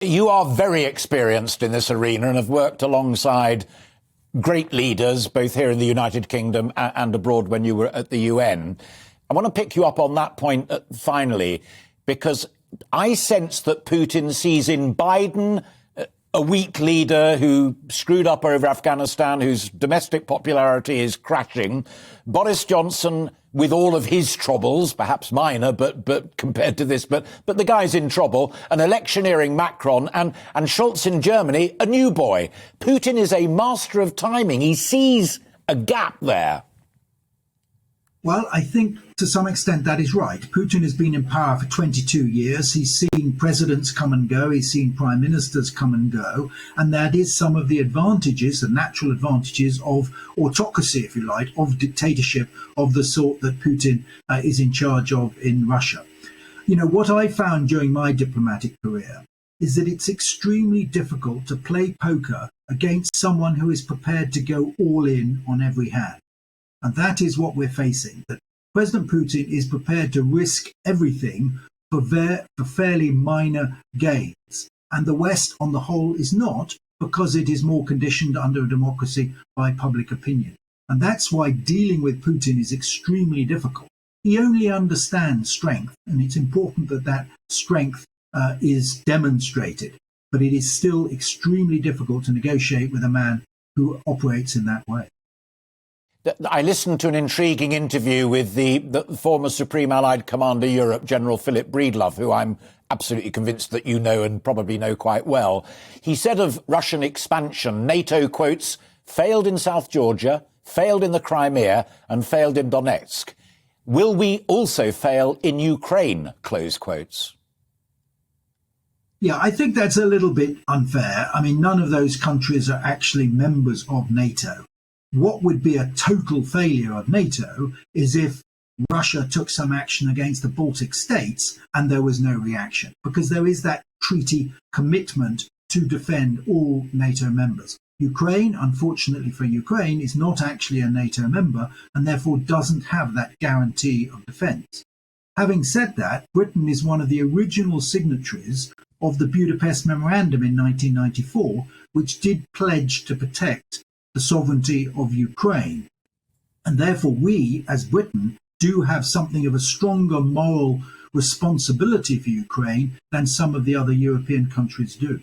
You are very experienced in this arena and have worked alongside great leaders, both here in the United Kingdom and abroad when you were at the UN. I want to pick you up on that point finally, because I sense that Putin sees in Biden a weak leader who screwed up over Afghanistan, whose domestic popularity is crashing. Boris Johnson, with all of his troubles, perhaps minor, but compared to this, but the guy's in trouble. An electioneering Macron and Scholz in Germany, a new boy. Putin is a master of timing. He sees a gap there. Well, I think to some extent that is right. Putin has been in power for 22 years. He's seen presidents come and go. He's seen prime ministers come and go. And that is some of the advantages, the natural advantages of autocracy, if you like, of dictatorship of the sort that Putin is in charge of in Russia. You know, what I found during my diplomatic career is that it's extremely difficult to play poker against someone who is prepared to go all in on every hand. And that is what we're facing, that President Putin is prepared to risk everything for fairly minor gains. And the West on the whole is not, because it is more conditioned under a democracy by public opinion. And that's why dealing with Putin is extremely difficult. He only understands strength, and it's important that that strength is demonstrated. But it is still extremely difficult to negotiate with a man who operates in that way. I listened to an intriguing interview with the former Supreme Allied Commander Europe, General Philip Breedlove, who I'm absolutely convinced that you know and probably know quite well. He said of Russian expansion, NATO, quotes, failed in South Georgia, failed in the Crimea and failed in Donetsk. Will we also fail in Ukraine, close quotes? Yeah, I think that's a little bit unfair. I mean, none of those countries are actually members of NATO. What would be a total failure of NATO is if Russia took some action against the Baltic states and there was no reaction, because there is that treaty commitment to defend all NATO members. Ukraine, unfortunately for Ukraine, is not actually a NATO member and therefore doesn't have that guarantee of defence. Having said that, Britain is one of the original signatories of the Budapest Memorandum in 1994, which did pledge to protect the sovereignty of Ukraine. And therefore we, as Britain, do have something of a stronger moral responsibility for Ukraine than some of the other European countries do.